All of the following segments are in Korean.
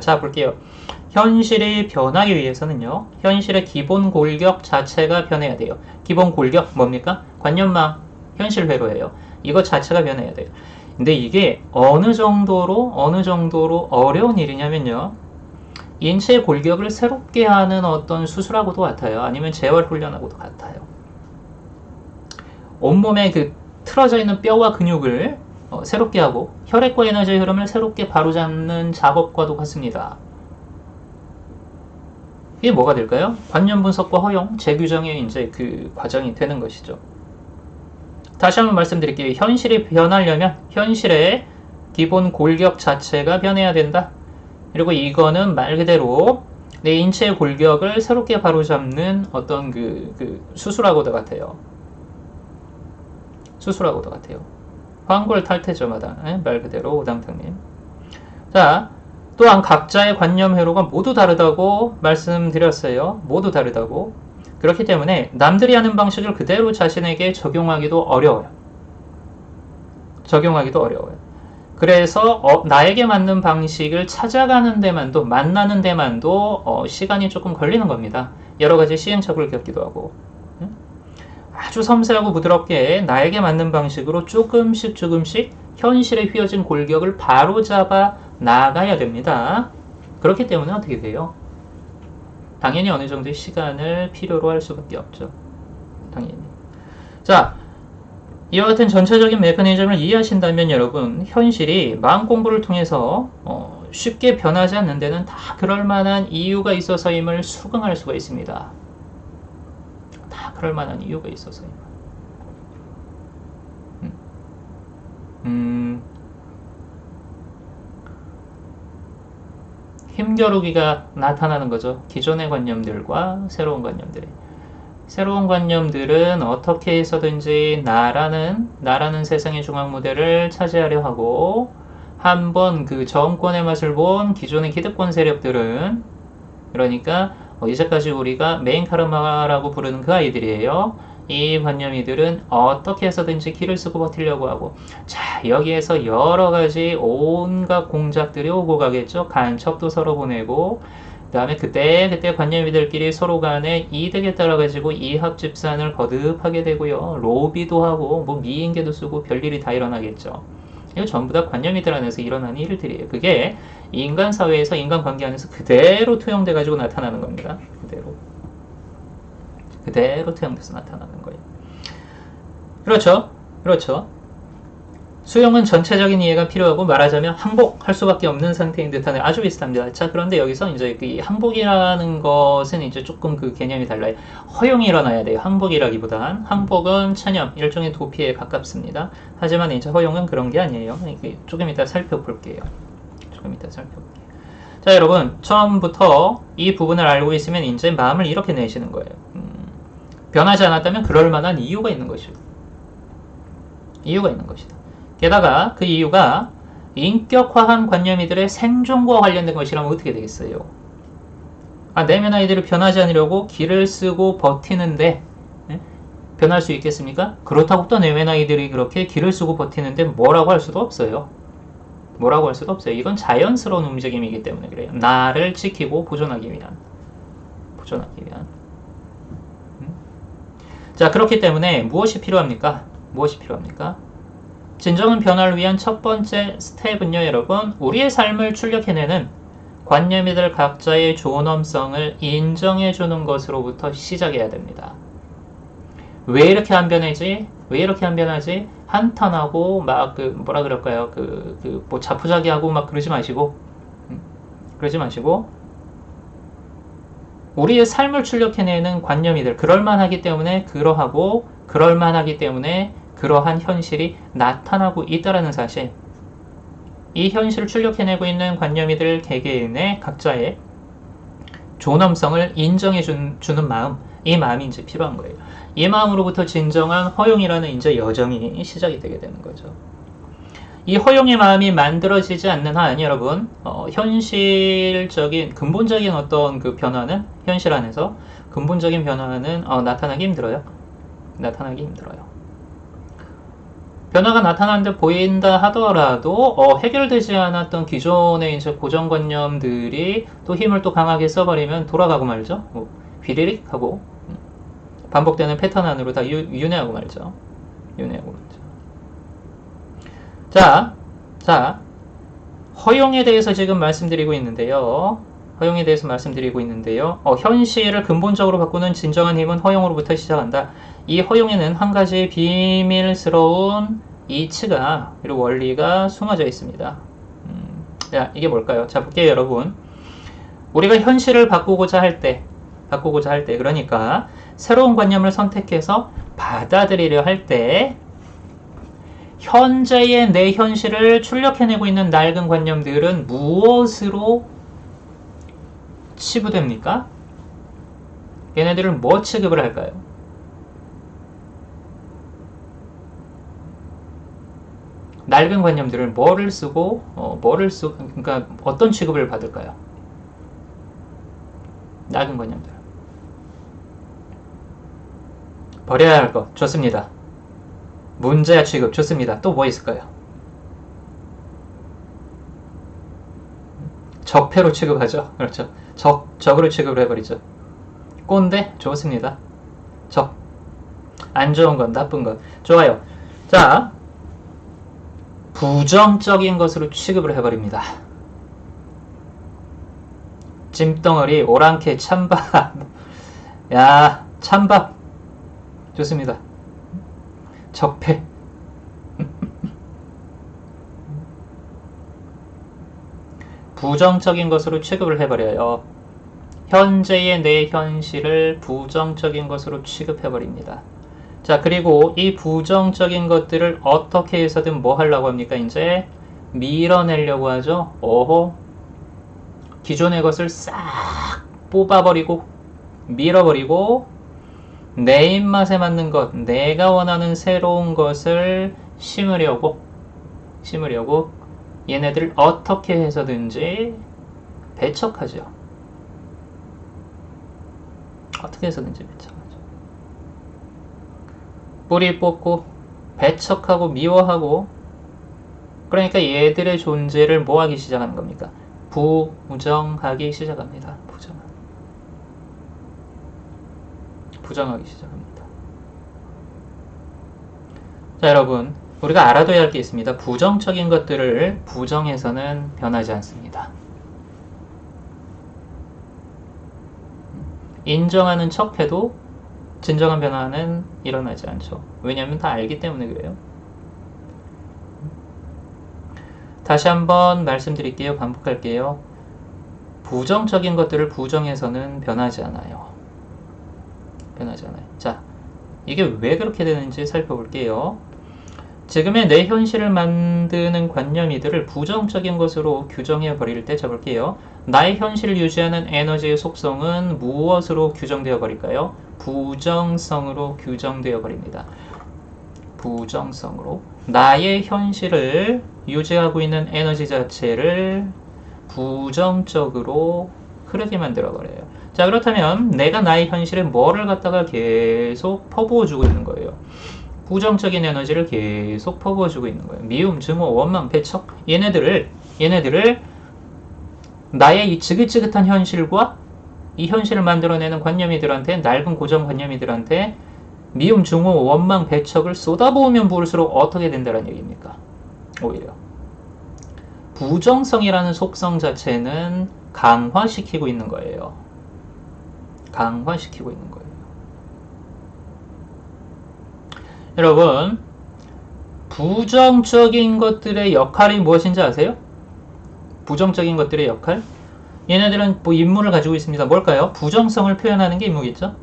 자, 볼게요. 현실이 변하기 위해서는요, 현실의 기본 골격 자체가 변해야 돼요. 기본 골격 뭡니까? 관념망, 현실 회로예요. 이거 자체가 변해야 돼요. 근데 이게 어느 정도로 어려운 일이냐면요, 인체의 골격을 새롭게 하는 어떤 수술하고도 같아요. 아니면 재활 훈련하고도 같아요. 온몸에 그 틀어져 있는 뼈와 근육을 새롭게 하고 혈액과 에너지의 흐름을 새롭게 바로잡는 작업과도 같습니다. 이게 뭐가 될까요? 관념 분석과 허용, 재규정의 이제 그 과정이 되는 것이죠. 다시 한번 말씀드릴게요. 현실이 변하려면 현실의 기본 골격 자체가 변해야 된다. 그리고 이거는 말 그대로 내 인체의 골격을 새롭게 바로잡는 어떤 그 수술하고도 같아요. 수술하고도 같아요. 황골 탈퇴저마다 말 그대로 오당탕님. 자, 또한 각자의 관념 회로가 모두 다르다고 말씀드렸어요. 모두 다르다고. 그렇기 때문에 남들이 하는 방식을 그대로 자신에게 적용하기도 어려워요. 적용하기도 어려워요. 그래서 나에게 맞는 방식을 찾아가는 데만도, 만나는 데만도 시간이 조금 걸리는 겁니다. 여러 가지 시행착오를 겪기도 하고. 아주 섬세하고 부드럽게 나에게 맞는 방식으로 조금씩 현실에 휘어진 골격을 바로잡아 나가야 됩니다. 그렇기 때문에 어떻게 돼요? 당연히 어느 정도의 시간을 필요로 할 수밖에 없죠. 당연히. 자, 이와 같은 전체적인 메커니즘을 이해하신다면 여러분, 현실이 마음 공부를 통해서 쉽게 변하지 않는 데는 다 그럴 만한 이유가 있어서임을 수긍할 수가 있습니다. 다 그럴 만한 이유가 있어서임. 힘겨루기가 나타나는 거죠. 기존의 관념들과 새로운 관념들이. 새로운 관념들은 어떻게 해서든지 나라는 세상의 중앙무대를 차지하려 하고, 한번 그 정권의 맛을 본 기존의 기득권 세력들은, 그러니까 이제까지 우리가 메인 카르마라고 부르는 그 아이들이에요. 이 관념이들은 어떻게 해서든지 길을 쓰고 버티려고 하고, 자, 여기에서 여러 가지 온갖 공작들이 오고 가겠죠. 간첩도 서로 보내고, 그 다음에 그때 관념이들끼리 서로 간에 이득에 따라 가지고 이합 집산을 거듭하게 되고요. 로비도 하고, 뭐 미인계도 쓰고 별일이 다 일어나겠죠. 이거 전부 다 관념이들 안에서 일어나는 일들이에요. 그게 인간 사회에서 인간 관계 안에서 그대로 투영돼 가지고 나타나는 겁니다. 그대로 투영돼서 나타나는 거예요. 그렇죠. 수용은 전체적인 이해가 필요하고, 말하자면 항복할 수밖에 없는 상태인 듯한 아주 비슷합니다. 자, 그런데 여기서 이제 이 항복이라는 것은 이제 조금 그 개념이 달라요. 허용이 일어나야 돼요. 항복이라기보단. 항복은 체념, 일종의 도피에 가깝습니다. 하지만 이제 허용은 그런 게 아니에요. 조금 이따 살펴볼게요. 자, 여러분, 처음부터 이 부분을 알고 있으면 이제 마음을 이렇게 내시는 거예요. 변하지 않았다면 그럴 만한 이유가 있는 것이다. 게다가 그 이유가 인격화한 관념이들의 생존과 관련된 것이라면 어떻게 되겠어요? 내면 아이들을 변하지 않으려고 길을 쓰고 버티는데 변할 수 있겠습니까? 그렇다고 또 내면 아이들이 그렇게 길을 쓰고 버티는데 뭐라고 할 수도 없어요. 이건 자연스러운 움직임이기 때문에 그래요. 나를 지키고 보존하기 위한. 자, 그렇기 때문에 무엇이 필요합니까? 진정한 변화를 위한 첫 번째 스텝은요, 여러분, 우리의 삶을 출력해내는 관념이들 각자의 존엄성을 인정해주는 것으로부터 시작해야 됩니다. 왜 이렇게 안 변하지? 한탄하고 막 뭐 자포자기하고 막 그러지 마시고, 우리의 삶을 출력해내는 관념이들, 그럴만하기 때문에 그러한 현실이 나타나고 있다는 사실, 이 현실을 출력해내고 있는 관념이들 개개인의 각자의 존엄성을 인정해주는 마음, 이 마음이 이제 필요한 거예요. 이 마음으로부터 진정한 허용이라는 이제 여정이 시작이 되게 되는 거죠. 이 허용의 마음이 만들어지지 않는 한, 여러분, 현실적인, 근본적인 어떤 그 변화는, 현실 안에서 근본적인 변화는 나타나기 힘들어요. 변화가 나타나는 데 보인다 하더라도 해결되지 않았던 기존의 이제 고정관념들이 또 힘을 또 강하게 써버리면 돌아가고 말죠. 휘리릭 하고 반복되는 패턴 안으로 다 윤회하고 말죠. 윤회하고 말죠. 자, 허용에 대해서 지금 말씀드리고 있는데요. 허용에 대해서 말씀드리고 있는데요. 현실을 근본적으로 바꾸는 진정한 힘은 허용으로부터 시작한다. 이 허용에는 한 가지 비밀스러운 이치가 그리고 원리가 숨어져 있습니다. 자, 이게 뭘까요? 자, 볼게요, 여러분. 우리가 현실을 바꾸고자 할 때, 그러니까 새로운 관념을 선택해서 받아들이려 할 때, 현재의 내 현실을 출력해내고 있는 낡은 관념들은 무엇으로 치부됩니까? 얘네들은 뭐 취급을 할까요? 낡은 관념들을 뭐를 쓰고 그러니까 어떤 취급을 받을까요? 낡은 관념들 버려야 할 것 좋습니다. 문제야 취급 좋습니다. 또 뭐 있을까요? 적폐로 취급하죠. 그렇죠. 적으로 취급을 해버리죠. 꼰대 좋습니다. 적 안 좋은 건 나쁜 것 좋아요. 자, 부정적인 것으로 취급을 해버립니다. 찜덩어리, 오랑캐, 찬밥. 야, 찬밥. 좋습니다. 적폐. 부정적인 것으로 취급을 해버려요. 현재의 내 현실을 부정적인 것으로 취급해버립니다. 자, 그리고 이 부정적인 것들을 어떻게 해서든 뭐 하려고 합니까? 이제 밀어내려고 하죠. 기존의 것을 싹 뽑아버리고 밀어버리고 내 입맛에 맞는 것, 내가 원하는 새로운 것을 심으려고 얘네들을 어떻게 해서든지 배척하죠. 어떻게 해서든지 배척하죠. 뿌리 뽑고 배척하고 미워하고 그러니까 얘들의 존재를 뭐하기 시작하는 겁니까? 부정하기 시작합니다. 부정하기 시작합니다. 자, 여러분 우리가 알아둬야 할 게 있습니다. 부정적인 것들을 부정해서는 변하지 않습니다. 인정하는 척해도 진정한 변화는 일어나지 않죠. 왜냐하면 다 알기 때문에 그래요. 다시 한번 말씀드릴게요. 반복할게요. 부정적인 것들을 부정해서는 변하지 않아요. 자, 이게 왜 그렇게 되는지 살펴볼게요. 지금의 내 현실을 만드는 관념이들을 부정적인 것으로 규정해 버릴 때 잡을게요. 나의 현실을 유지하는 에너지의 속성은 무엇으로 규정되어 버릴까요? 부정성으로 규정되어 버립니다. 부정성으로. 나의 현실을 유지하고 있는 에너지 자체를 부정적으로 흐르게 만들어 버려요. 자, 그렇다면 내가 나의 현실에 뭐를 갖다가 계속 퍼부어주고 있는 거예요? 부정적인 에너지를 계속 퍼부어주고 있는 거예요. 미움, 증오, 원망, 배척 얘네들을 나의 이 지긋지긋한 현실과 이 현실을 만들어내는 관념이들한테 낡은 고정관념이들한테 미움, 증오, 원망, 배척을 쏟아부으면 부을수록 어떻게 된다는 얘기입니까? 오히려 부정성이라는 속성 자체는 강화시키고 있는 거예요. 강화시키고 있는 거예요. 여러분, 부정적인 것들의 역할이 무엇인지 아세요? 부정적인 것들의 역할? 얘네들은 뭐 임무를 가지고 있습니다. 뭘까요? 부정성을 표현하는 게 임무겠죠?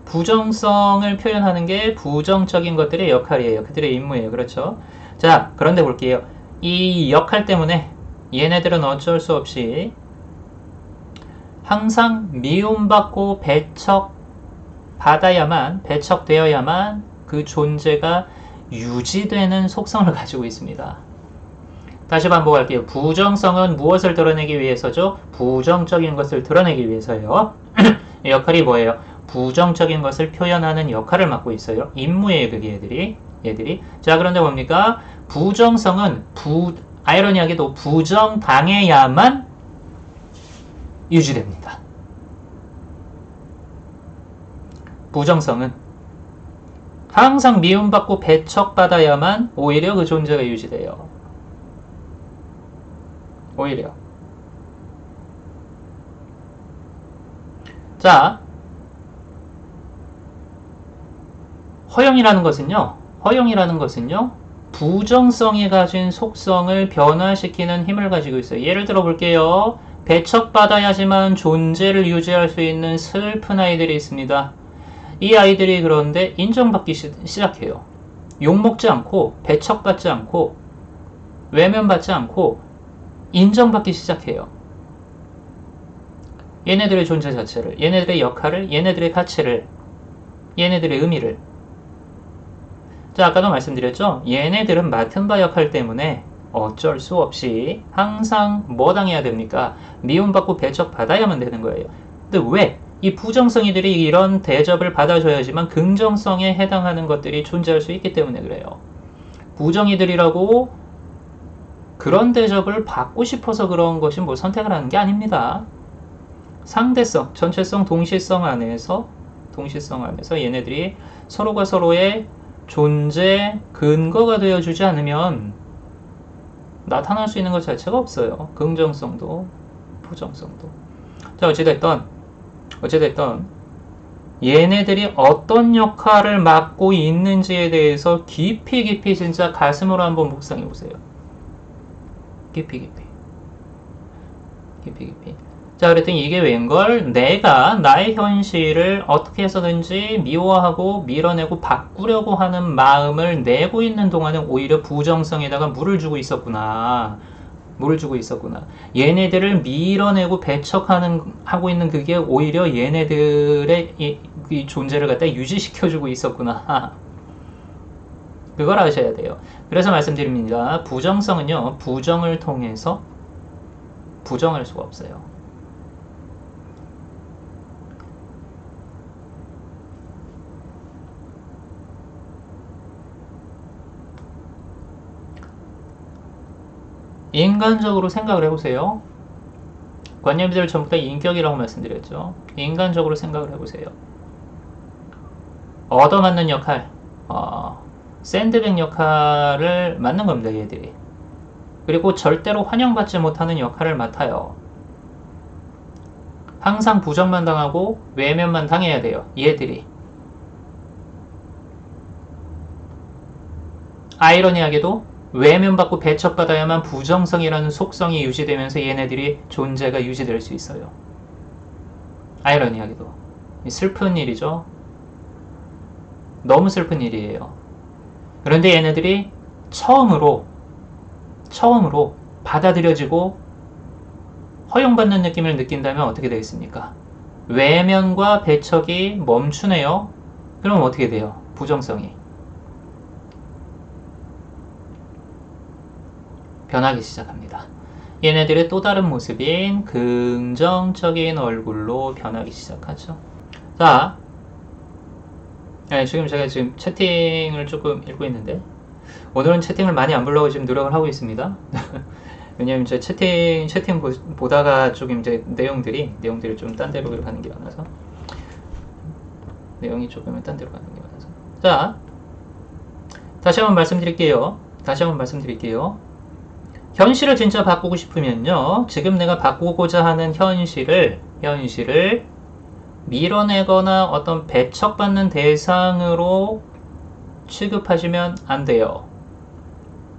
부정성을 표현하는 게 부정적인 것들의 역할이에요. 그들의 임무예요. 그렇죠? 자, 그런데 볼게요. 이 역할 때문에 얘네들은 어쩔 수 없이 항상 미움받고 배척되어야만 그 존재가 유지되는 속성을 가지고 있습니다. 다시 반복할게요. 부정성은 무엇을 드러내기 위해서죠? 부정적인 것을 드러내기 위해서요. 역할이 뭐예요? 부정적인 것을 표현하는 역할을 맡고 있어요. 임무예요, 그게 애들이. 얘들이. 자, 그런데 뭡니까? 부정성은 아이러니하게도 부정당해야만 유지됩니다. 부정성은 항상 미움받고 배척받아야만 오히려 그 존재가 유지돼요. 오히려. 자, 허용이라는 것은요, 부정성이 가진 속성을 변화시키는 힘을 가지고 있어요. 예를 들어 볼게요. 배척받아야지만 존재를 유지할 수 있는 슬픈 아이들이 있습니다. 이 아이들이 그런데 인정받기 시작해요. 욕먹지 않고, 배척받지 않고, 외면받지 않고, 인정받기 시작해요. 얘네들의 존재 자체를, 얘네들의 역할을, 얘네들의 가치를, 얘네들의 의미를. 자, 아까도 말씀드렸죠? 얘네들은 맡은 바 역할 때문에 어쩔 수 없이 항상 뭐 당해야 됩니까? 미움받고 배척받아야만 되는 거예요. 근데 왜? 이 부정성이들이 이런 대접을 받아줘야지만 긍정성에 해당하는 것들이 존재할 수 있기 때문에 그래요. 부정이들이라고 그런 대접을 받고 싶어서 그런 것이 뭐 선택을 하는 게 아닙니다. 상대성, 전체성, 동시성 안에서 얘네들이 서로가 서로의 존재 근거가 되어주지 않으면 나타날 수 있는 것 자체가 없어요. 긍정성도 부정성도. 자, 어찌됐든 얘네들이 어떤 역할을 맡고 있는지에 대해서 깊이 진짜 가슴으로 한번 묵상해 보세요. 깊이. 자, 그랬더니 이게 웬걸? 내가 나의 현실을 어떻게 해서든지 미워하고 밀어내고 바꾸려고 하는 마음을 내고 있는 동안은 오히려 부정성에다가 물을 주고 있었구나. 얘네들을 밀어내고 배척하고 있는 그게 오히려 얘네들의 이 존재를 갖다 유지시켜주고 있었구나. 그걸 아셔야 돼요. 그래서 말씀드립니다. 부정성은요, 부정을 통해서 부정할 수가 없어요. 인간적으로 생각을 해보세요. 관념들 전부 다 인격이라고 말씀드렸죠. 인간적으로 생각을 해보세요. 얻어맞는 역할, 샌드백 역할을 맡는 겁니다, 얘들이. 그리고 절대로 환영받지 못하는 역할을 맡아요. 항상 부정만 당하고 외면만 당해야 돼요, 얘들이. 아이러니하게도 외면받고 배척받아야만 부정성이라는 속성이 유지되면서 얘네들이 존재가 유지될 수 있어요. 아이러니하게도. 슬픈 일이죠. 너무 슬픈 일이에요. 그런데 얘네들이 처음으로 받아들여지고 허용받는 느낌을 느낀다면 어떻게 되겠습니까? 외면과 배척이 멈추네요. 그럼 어떻게 돼요? 부정성이 변하기 시작합니다. 얘네들의 또 다른 모습인 긍정적인 얼굴로 변하기 시작하죠. 자, 지금 제가 채팅을 조금 읽고 있는데 오늘은 채팅을 많이 안 보려고 지금 노력을 하고 있습니다. 왜냐면 제 채팅 보다가 조금 이제 내용들이 좀 딴 데로 가는 게 많아서 자, 다시 한번 말씀드릴게요. 현실을 진짜 바꾸고 싶으면요, 지금 내가 바꾸고자 하는 현실을 밀어내거나 어떤 배척받는 대상으로 취급하시면 안 돼요.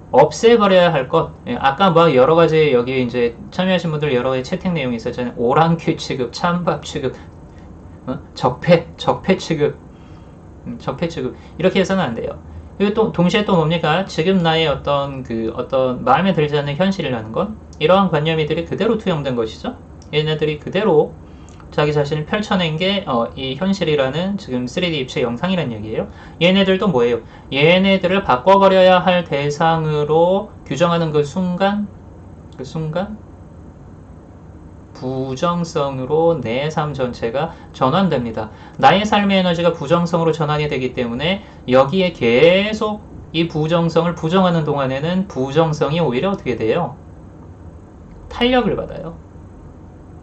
없애버려야 할 것. 아까 뭐 여러 가지 여기 이제 참여하신 분들 여러 가지 채팅 내용이 있었잖아요. 오랑캐 취급, 찬밥 취급, 적폐 취급, 이렇게 해서는 안 돼요. 그리고 또 동시에 또 뭡니까? 지금 나의 어떤 마음에 들지 않는 현실이라는 건 이러한 관념이들이 그대로 투영된 것이죠. 얘네들이 그대로 자기 자신을 펼쳐낸 게 이 현실이라는 지금 3D 입체 영상이란 얘기예요. 얘네들도 뭐예요? 얘네들을 바꿔버려야 할 대상으로 규정하는 그 순간 부정성으로 내 삶 전체가 전환됩니다. 나의 삶의 에너지가 부정성으로 전환이 되기 때문에 여기에 계속 이 부정성을 부정하는 동안에는 부정성이 오히려 어떻게 돼요? 탄력을 받아요.